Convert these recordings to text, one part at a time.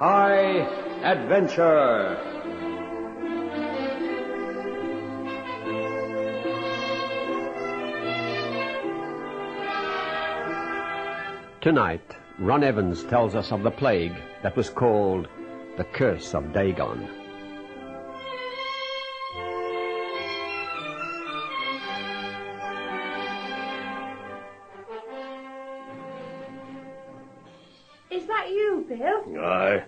High Adventure. Tonight, Ron Evans tells us of the plague that was called the Curse of Dagon. Is that you, Bill? Aye.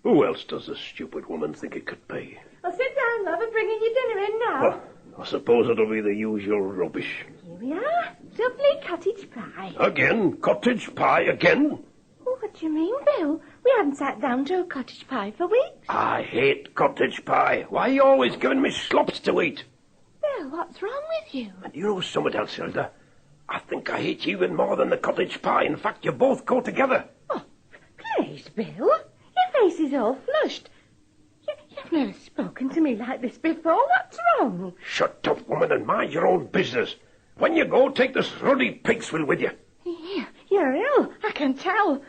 Who else does the stupid woman think it could be? Well, sit down, love, and bringing your dinner in now. Well, I suppose it'll be the usual rubbish. Here we are. Lovely cottage pie. Again? Cottage pie again? Oh, what do you mean, Bill? We haven't sat down to a cottage pie for weeks. I hate cottage pie. Why are you always giving me slops to eat? Bill, what's wrong with you? And you know something else, Hilda? I think I hate you even more than the cottage pie. In fact, you both go together. Oh, please, Bill. Your face is all flushed. You've never spoken to me like this before. What's wrong? Shut up, woman, and mind your own business. When you go, take this ruddy pigswill with you. You're ill, I can tell.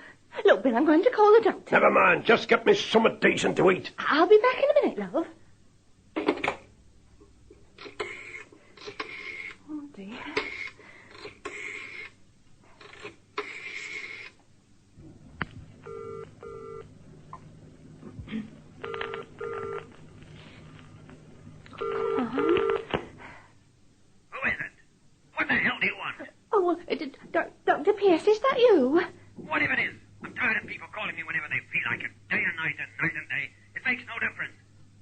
Look, Bill, I'm going to call the doctor. Never mind, just get me something decent to eat. I'll be back in a minute, love. Oh, dear. Dr. Pierce, is that you? Whatever it is, I'm tired of people calling me whenever they feel like it, day and night and night and day. It makes no difference.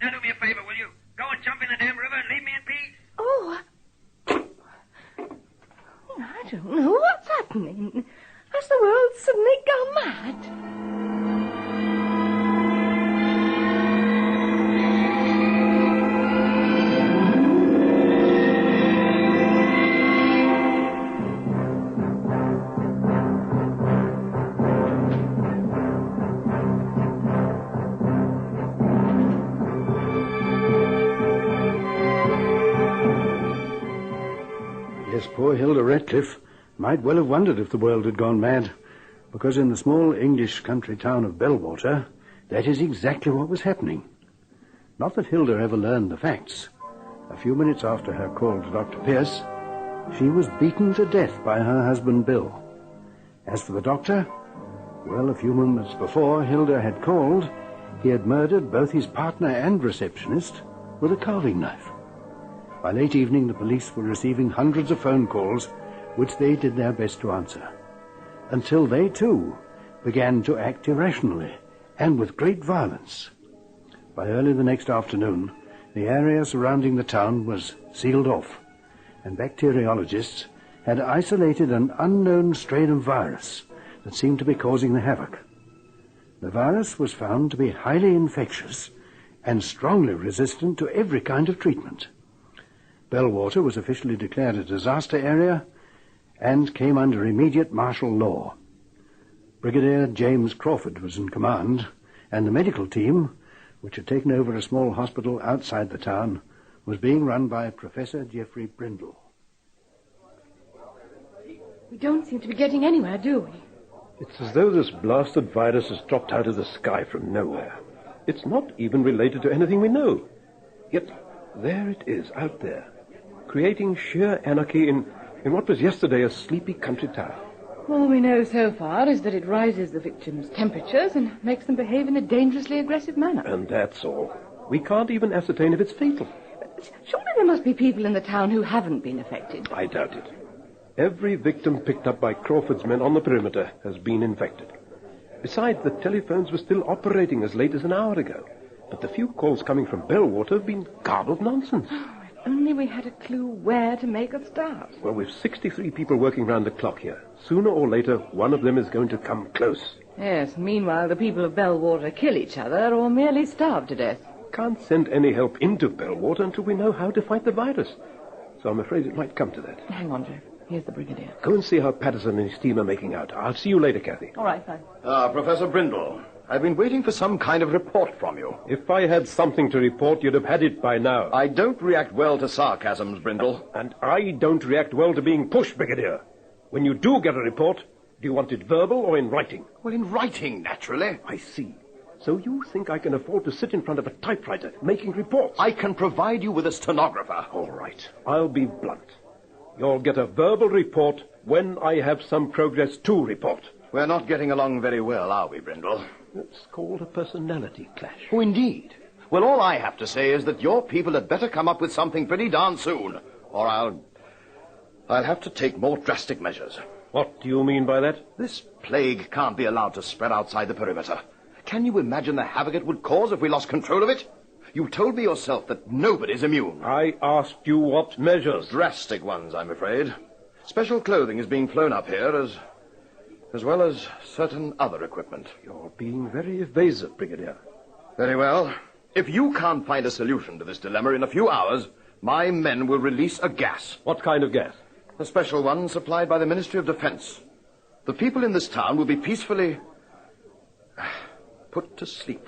Now do me a favor, will you? Go and jump in the damn river and leave me in peace. Oh, I don't know what's happening. Has the world suddenly gone mad? Poor Hilda Ratcliffe might well have wondered if the world had gone mad, because in the small English country town of Bellwater, that is exactly what was happening. Not that Hilda ever learned the facts. A few minutes after her call to Dr. Pierce, she was beaten to death by her husband Bill. As for the doctor, well, a few moments before Hilda had called, he had murdered both his partner and receptionist with a carving knife. By late evening, the police were receiving hundreds of phone calls, which they did their best to answer, until they, too, began to act irrationally and with great violence. By early the next afternoon, the area surrounding the town was sealed off, and bacteriologists had isolated an unknown strain of virus that seemed to be causing the havoc. The virus was found to be highly infectious and strongly resistant to every kind of treatment. Bellwater was officially declared a disaster area and came under immediate martial law. Brigadier James Crawford was in command, and the medical team, which had taken over a small hospital outside the town, was being run by Professor Geoffrey Brindle. We don't seem to be getting anywhere, do we? It's as though this blasted virus has dropped out of the sky from nowhere. It's not even related to anything we know. Yet there it is, out there, creating sheer anarchy in what was yesterday a sleepy country town. All we know so far is that it rises the victims' temperatures and makes them behave in a dangerously aggressive manner. And that's all. We can't even ascertain if it's fatal. Surely there must be people in the town who haven't been affected. I doubt it. Every victim picked up by Crawford's men on the perimeter has been infected. Besides, the telephones were still operating as late as an hour ago. But the few calls coming from Bellwater have been garbled nonsense. If only we had a clue where to make a start. Well, we've 63 people working round the clock here. Sooner or later, one of them is going to come close. Yes, meanwhile the people of Bellwater kill each other or merely starve to death. Can't send any help into Bellwater until we know how to fight the virus. So I'm afraid it might come to that. Hang on, Jeff. Here's the Brigadier. Go and see how Patterson and his team are making out. I'll see you later, Kathy. All right, fine. Professor Brindle, I've been waiting for some kind of report from you. If I had something to report, you'd have had it by now. I don't react well to sarcasms, Brindle. And I don't react well to being pushed, Brigadier. When you do get a report, do you want it verbal or in writing? Well, in writing, naturally. I see. So you think I can afford to sit in front of a typewriter making reports? I can provide you with a stenographer. All right. I'll be blunt. You'll get a verbal report when I have some progress to report. We're not getting along very well, are we, Brindle? It's called a personality clash. Oh, indeed. Well, all I have to say is that your people had better come up with something pretty darn soon, or I'll have to take more drastic measures. What do you mean by that? This plague can't be allowed to spread outside the perimeter. Can you imagine the havoc it would cause if we lost control of it? You told me yourself that nobody's immune. I asked you what measures. Drastic ones, I'm afraid. Special clothing is being flown up here, as well as certain other equipment. You're being very evasive, Brigadier. Very well. If you can't find a solution to this dilemma in a few hours, my men will release a gas. What kind of gas? A special one supplied by the Ministry of Defense. The people in this town will be peacefully put to sleep.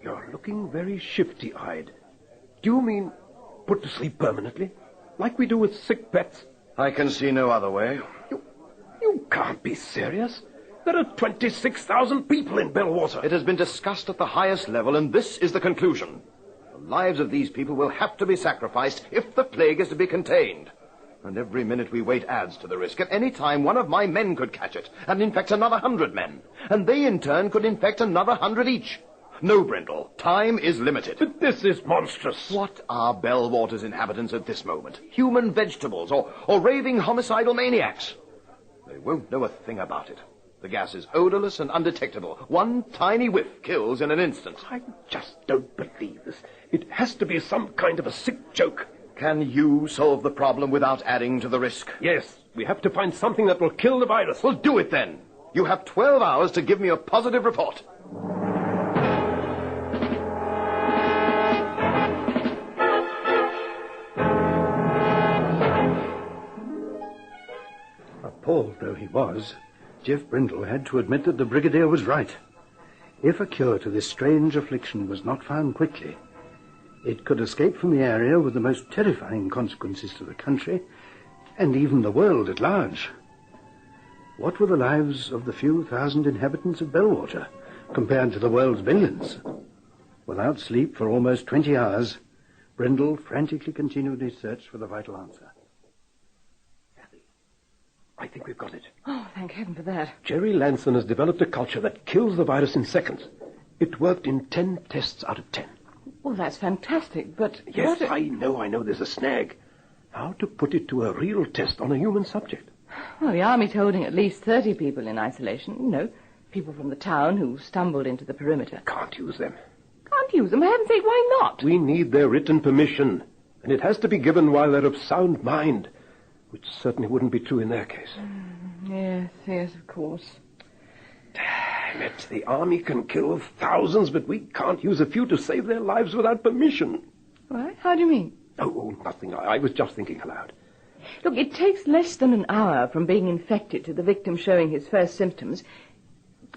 You're looking very shifty-eyed. Do you mean put to sleep permanently? Like we do with sick pets? I can see no other way. You can't be serious. There are 26,000 people in Bellwater. It has been discussed at the highest level, and this is the conclusion. The lives of these people will have to be sacrificed if the plague is to be contained. And every minute we wait adds to the risk. At any time, one of my men could catch it and infect another 100 men. And they, in turn, could infect another 100 each. No, Brindle, time is limited. But this is monstrous. What are Bellwater's inhabitants at this moment? Human vegetables or raving homicidal maniacs? They won't know a thing about it. The gas is odorless and undetectable. One tiny whiff kills in an instant. I just don't believe this. It has to be some kind of a sick joke. Can you solve the problem without adding to the risk? Yes, we have to find something that will kill the virus. Well, do it then. You have 12 hours to give me a positive report. Appalled though he was, Jeff Brindle had to admit that the Brigadier was right. If a cure to this strange affliction was not found quickly, it could escape from the area with the most terrifying consequences to the country and even the world at large. What were the lives of the few thousand inhabitants of Bellwater compared to the world's billions? Without sleep for almost 20 hours, Brindle frantically continued his search for the vital answer. Kathy, I think we've got it. Oh, thank heaven for that. Jerry Lanson has developed a culture that kills the virus in seconds. It worked in 10 tests out of 10. Well, that's fantastic, but... Yes, I know there's a snag. How to put it to a real test on a human subject? Well, the Army's holding at least 30 people in isolation. You know, people from the town who stumbled into the perimeter. Can't use them. Can't use them? For heaven's sake, why not? We need their written permission, and it has to be given while they're of sound mind, which certainly wouldn't be true in their case. Yes, of course. Damn it, the Army can kill thousands, but we can't use a few to save their lives without permission. What? How do you mean? Oh, nothing. I was just thinking aloud. Look, it takes less than an hour from being infected to the victim showing his first symptoms.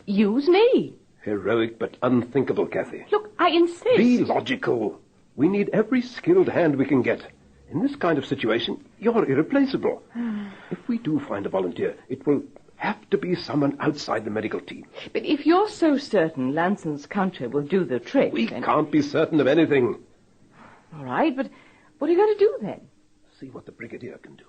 Use me. Heroic but unthinkable, Kathy. Look, I insist. Be logical. We need every skilled hand we can get. In this kind of situation, you're irreplaceable. If we do find a volunteer, it will have to be someone outside the medical team. But if you're so certain Lanson's culture will do the trick... We can't be certain of anything. All right, but what are you going to do then? See what the Brigadier can do.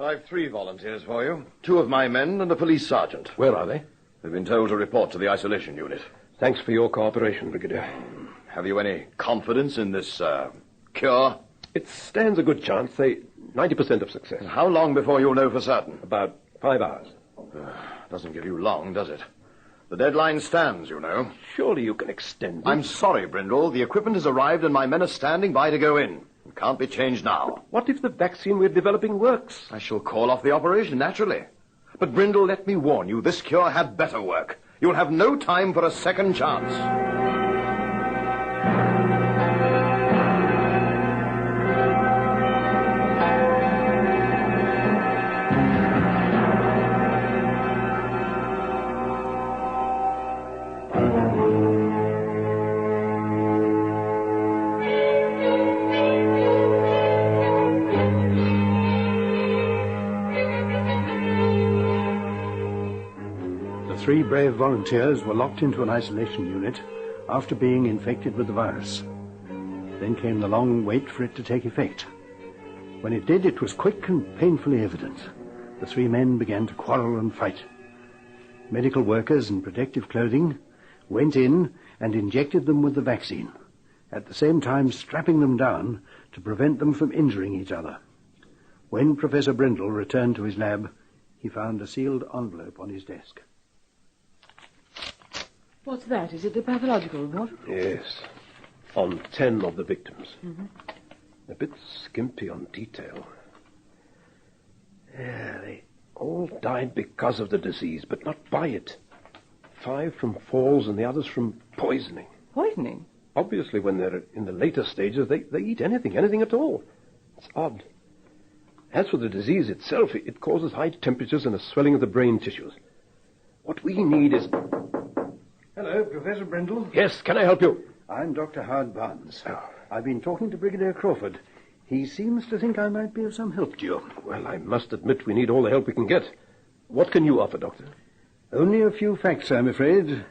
I've 3 volunteers for you. 2 of my men and a police sergeant. Where are they? They've been told to report to the isolation unit. Thanks for your cooperation, Brigadier. Have you any confidence in this, cure? It stands a good chance, say 90% of success. How long before you'll know for certain? About 5 hours. Doesn't give you long, does it? The deadline stands, you know. Surely you can extend it. I'm sorry, Brindle. The equipment has arrived and my men are standing by to go in. It can't be changed now. What if the vaccine we're developing works? I shall call off the operation, naturally. But, Brindle, let me warn you, this cure had better work. You'll have no time for a second chance. three brave volunteers were locked into an isolation unit after being infected with the virus. Then came the long wait for it to take effect. When it did, it was quick and painfully evident. The three men began to quarrel and fight. Medical workers in protective clothing went in and injected them with the vaccine, at the same time strapping them down to prevent them from injuring each other. When Professor Brindle returned to his lab, he found a sealed envelope on his desk. What's that? Is it the pathological report? Yes. On 10 of the victims. Mm-hmm. A bit skimpy on detail. Yeah, they all died because of the disease, but not by it. 5 from falls and the others from poisoning. Poisoning? Obviously, when they're in the later stages, they eat anything at all. It's odd. As for the disease itself, it causes high temperatures and a swelling of the brain tissues. What we need is... Hello, Professor Brindle. Yes, can I help you? I'm Dr. Howard Barnes. I've been talking to Brigadier Crawford. He seems to think I might be of some help to you. Well, I must admit we need all the help we can get. What can you offer, Doctor? Only a few facts, I'm afraid.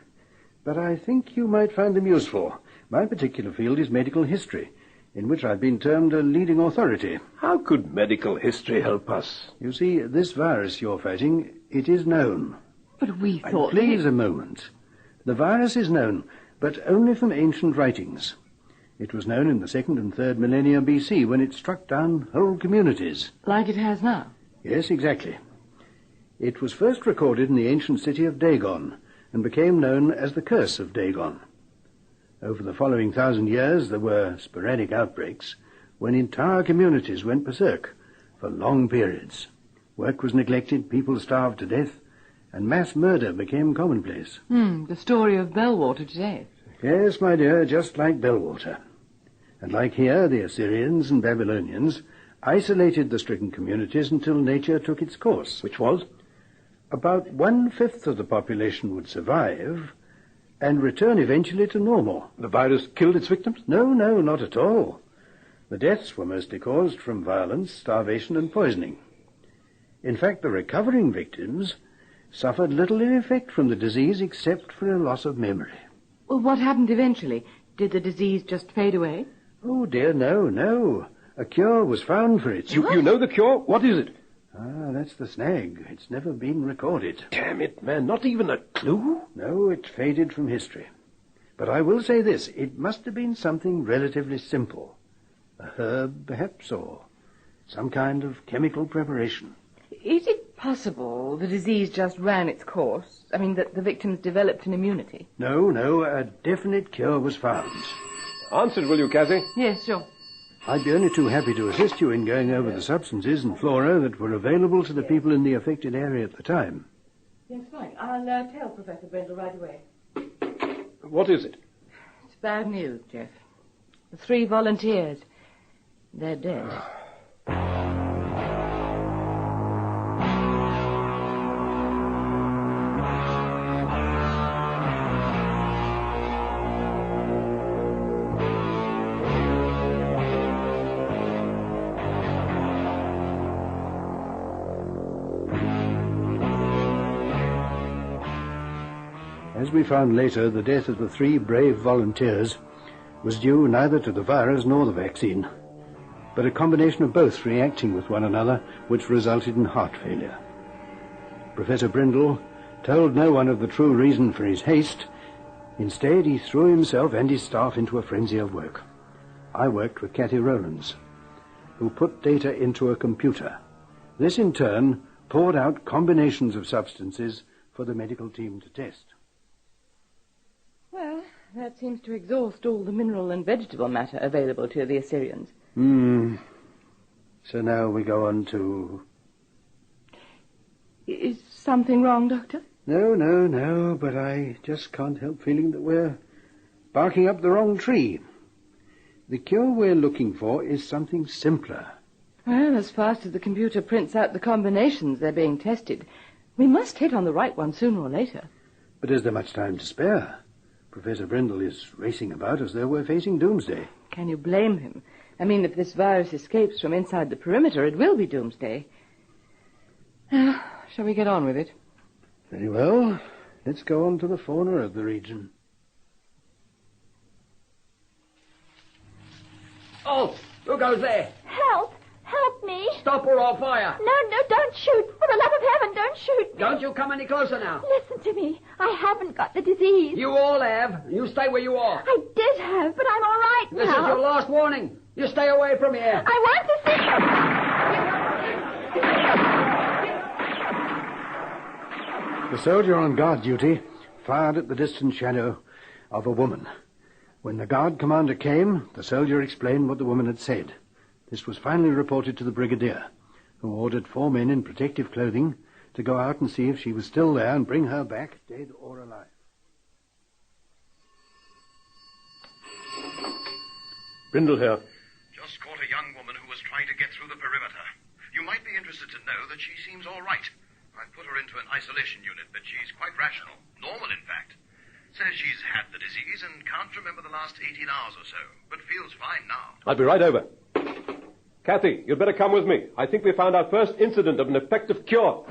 But I think you might find them useful. My particular field is medical history, in which I've been termed a leading authority. How could medical history help us? You see, this virus you're fighting, it is known. But we thought... Please, a moment. The virus is known, but only from ancient writings. It was known in the 2nd and 3rd millennia BC, when it struck down whole communities. Like it has now? Yes, exactly. It was first recorded in the ancient city of Dagon, and became known as the Curse of Dagon. Over the following 1,000 years, there were sporadic outbreaks, when entire communities went berserk for long periods. Work was neglected, people starved to death, and mass murder became commonplace. The story of Bellwater today. Yes, my dear, just like Bellwater. And like here, the Assyrians and Babylonians isolated the stricken communities until nature took its course. Which was? About 1/5 of the population would survive and return eventually to normal. The virus killed its victims? No, not at all. The deaths were mostly caused from violence, starvation, and poisoning. In fact, the recovering victims suffered little in effect from the disease except for a loss of memory. Well, what happened eventually? Did the disease just fade away? Oh, dear, no. A cure was found for it. You know the cure? What is it? That's the snag. It's never been recorded. Damn it, man. Not even a clue? No, it faded from history. But I will say this. It must have been something relatively simple. A herb, perhaps, or some kind of chemical preparation. Is it possible the disease just ran its course? I mean, that the victims developed an immunity? No, a definite cure was found. Answer it, will you, Cathy? Yes, sure. I'd be only too happy to assist you in going over the substances and flora that were available to the people in the affected area at the time. Yes, fine. I'll tell Professor Brindle right away. What is it? It's bad news, Jeff. The 3 volunteers, they're dead. As we found later, the death of the 3 brave volunteers was due neither to the virus nor the vaccine, but a combination of both reacting with one another, which resulted in heart failure. Professor Brindle told no one of the true reason for his haste. Instead, he threw himself and his staff into a frenzy of work. I worked with Cathy Rowlands, who put data into a computer. This, in turn, poured out combinations of substances for the medical team to test. Well, that seems to exhaust all the mineral and vegetable matter available to the Assyrians. So now we go on to... Is something wrong, Doctor? No, but I just can't help feeling that we're barking up the wrong tree. The cure we're looking for is something simpler. Well, as fast as the computer prints out the combinations they're being tested, we must hit on the right one sooner or later. But is there much time to spare? Professor Brindle is racing about as though we're facing doomsday. Can you blame him? I mean, if this virus escapes from inside the perimeter, it will be doomsday. Now, shall we get on with it? Very well. Let's go on to the fauna of the region. Oh, who goes there? Help! Help me! Stop or I'll fire. No, don't shoot. For the love of heaven, don't shoot me. Don't you come any closer now. Listen to me. I haven't got the disease. You all have. You stay where you are. I did have, but I'm all right This now. is your last warning. You stay away from here. I want to see... The soldier on guard duty fired at the distant shadow of a woman. When the guard commander came, the soldier explained what the woman had said. This was finally reported to the brigadier, who ordered 4 men in protective clothing to go out and see if she was still there and bring her back, dead or alive. Brindle here. Just caught a young woman who was trying to get through the perimeter. You might be interested to know that she seems all right. I put her into an isolation unit, but she's quite rational. Normal, in fact. Says she's had the disease and can't remember the last 18 hours or so, but feels fine now. I'll be right over. Kathy, you'd better come with me. I think we found our first incident of an effective cure.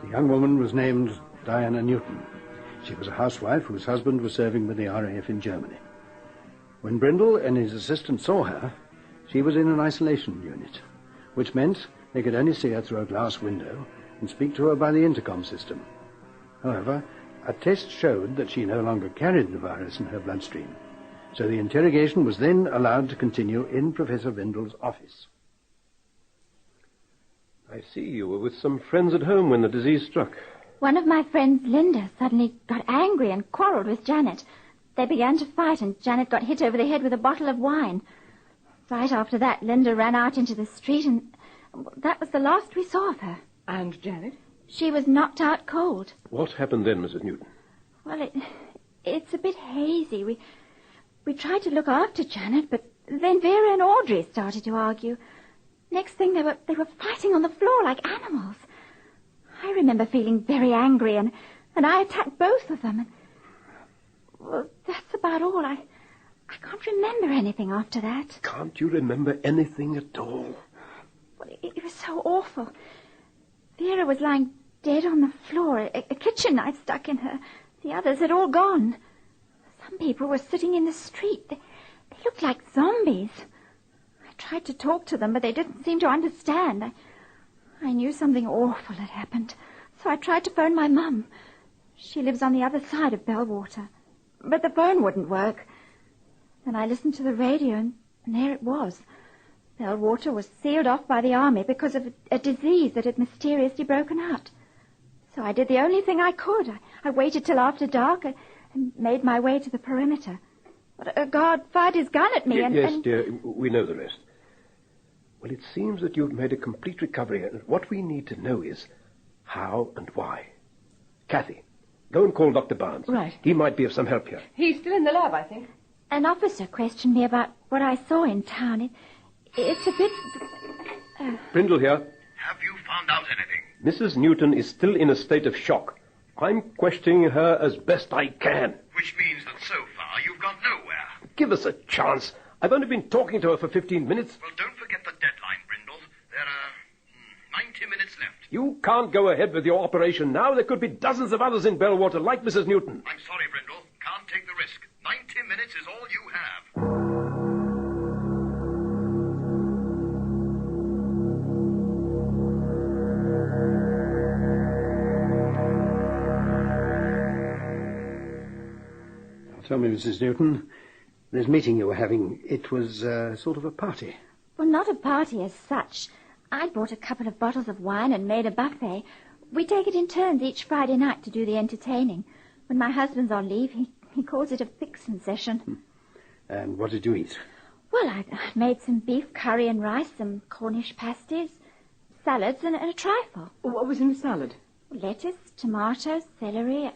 The young woman was named Diana Newton. She was a housewife whose husband was serving with the RAF in Germany. When Brindle and his assistant saw her, she was in an isolation unit, which meant they could only see her through a glass window and speak to her by the intercom system. However, a test showed that she no longer carried the virus in her bloodstream, so the interrogation was then allowed to continue in Professor Brindle's office. I see you were with some friends at home when the disease struck. One of my friends, Linda, suddenly got angry and quarreled with Janet. They began to fight, and Janet got hit over the head with a bottle of wine. Right after that, Linda ran out into the street, and that was the last we saw of her. And Janet? She was knocked out cold. What happened then, Mrs. Newton? Well, it's a bit hazy. We tried to look after Janet, but then Vera and Audrey started to argue. Next thing, they were fighting on the floor like animals. I remember feeling very angry, and I attacked both of them. Well, that's about all. I can't remember anything after that. Can't you remember anything at all? Well, it was so awful. Vera was lying dead on the floor, a kitchen knife stuck in her. The others had all gone. Some people were sitting in the street. They looked like zombies. I tried to talk to them, but they didn't seem to understand. I knew something awful had happened, so I tried to phone my mum. She lives on the other side of Bellwater. But the phone wouldn't work. Then I listened to the radio, and there it was. Bellwater was sealed off by the army because of a disease that had mysteriously broken out. So I did the only thing I could. I waited till after dark and made my way to the perimeter. But a guard fired his gun at me Yes, dear, we know the rest. Well, it seems that you've made a complete recovery, and what we need to know is how and why. Kathy, go and call Dr. Barnes. Right. He might be of some help here. He's still in the lab, I think. An officer questioned me about what I saw in town. It's a bit... Brindle here. Have you found out anything? Mrs. Newton is still in a state of shock. I'm questioning her as best I can. Which means that so far you've got nowhere. Give us a chance. I've only been talking to her for 15 minutes. Well, don't forget the deadline, Brindle. There are 90 minutes left. You can't go ahead with your operation now. There could be dozens of others in Bellwater like Mrs. Newton. I'm sorry, Brindle. Can't take the risk. 90 minutes is all you have. Tell me, Mrs. Newton, this meeting you were having, it was sort of a party. Well, not a party as such. I bought a couple of bottles of wine and made a buffet. We take it in turns each Friday night to do the entertaining. When my husband's on leave, he calls it a fixin' session. And what did you eat? Well, I made some beef curry and rice, some Cornish pasties, salads, and a trifle. What was in the salad? Lettuce, tomatoes, celery,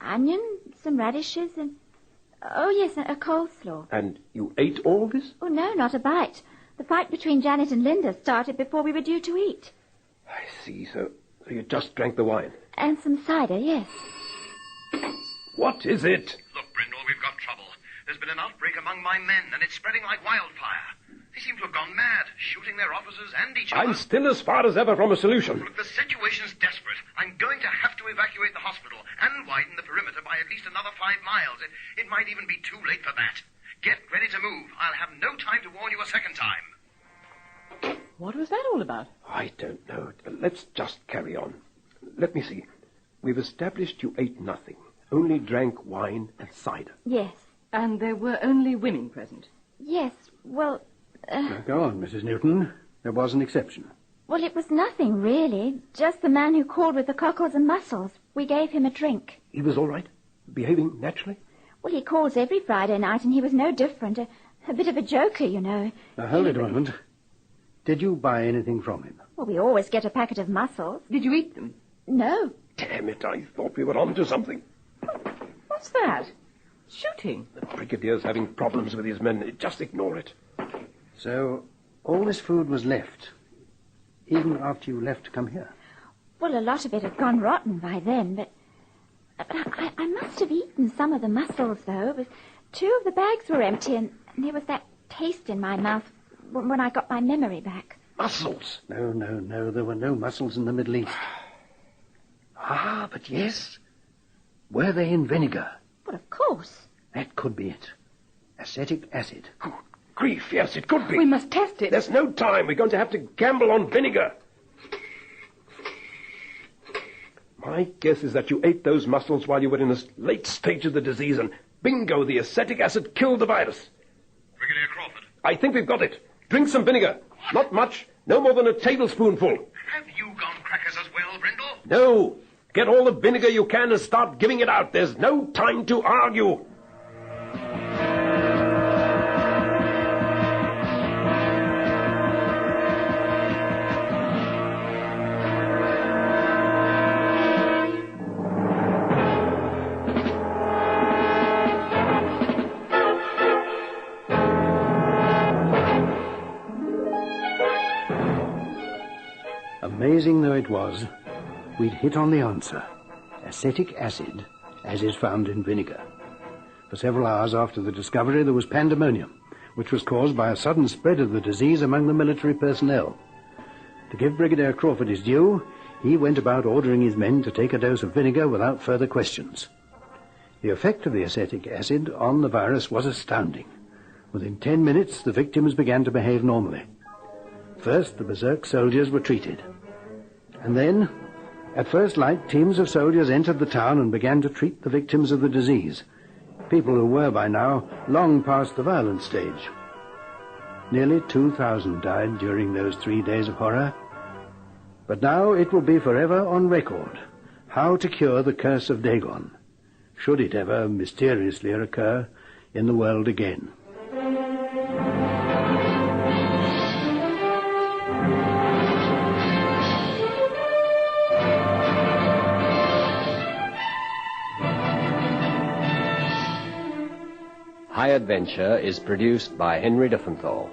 onion, some radishes, and... Oh, yes, a coleslaw. And you ate all this? Oh, no, not a bite. The fight between Janet and Linda started before we were due to eat. I see. So you just drank the wine. And some cider, yes. What is it? Look, Brindle, we've got trouble. There's been an outbreak among my men, and it's spreading like wildfire. They seem to have gone mad, shooting their officers and each other. I'm still as far as ever from a solution. Look, the situation's desperate. I'm going to have to evacuate the hospital and widen the perimeter by at least another 5 miles. It might even be too late for that. Get ready to move. I'll have no time to warn you a second time. What was that all about? I don't know. Let's just carry on. Let me see. We've established you ate nothing. Only drank wine and cider. Yes. And there were only women present. Yes, well... Now, go on, Mrs. Newton. There was an exception. Well, it was nothing, really. Just the man who called with the cockles and mussels. We gave him a drink. He was all right? Behaving naturally? Well, he calls every Friday night, and he was no different. A bit of a joker, you know. Now, hold it a moment. Did you buy anything from him? Well, we always get a packet of mussels. Did you eat them? No. Damn it, I thought we were on to something. What's that? Shooting? The Brigadier's having problems with his men. Just ignore it. So, all this food was left, even after you left to come here? Well, a lot of it had gone rotten by then, but I must have eaten some of the mussels, though. 2 of the bags were empty, and there was that taste in my mouth when I got my memory back. Mussels? No. There were no mussels in the Middle East. Ah, but yes. Were they in vinegar? Well, of course. That could be it. Acetic acid. Good grief, yes, it could be. We must test it. There's no time. We're going to have to gamble on vinegar. My guess is that you ate those mussels while you were in a late stage of the disease, and bingo, the acetic acid killed the virus. Brigadier Crawford. I think we've got it. Drink some vinegar. Not much. No more than a tablespoonful. Have you gone crackers as well, Brindle? No. Get all the vinegar you can and start giving it out. There's no time to argue. Amazing though it was, we'd hit on the answer. Acetic acid, as is found in vinegar. For several hours after the discovery, there was pandemonium, which was caused by a sudden spread of the disease among the military personnel. To give Brigadier Crawford his due, he went about ordering his men to take a dose of vinegar without further questions. The effect of the acetic acid on the virus was astounding. Within 10 minutes, the victims began to behave normally. First, the berserk soldiers were treated. And then, at first light, teams of soldiers entered the town and began to treat the victims of the disease, people who were by now long past the violent stage. Nearly 2,000 died during those 3 days of horror. But now it will be forever on record how to cure the curse of Dagon, should it ever mysteriously occur in the world again. High Adventure is produced by Henry Diffenthal.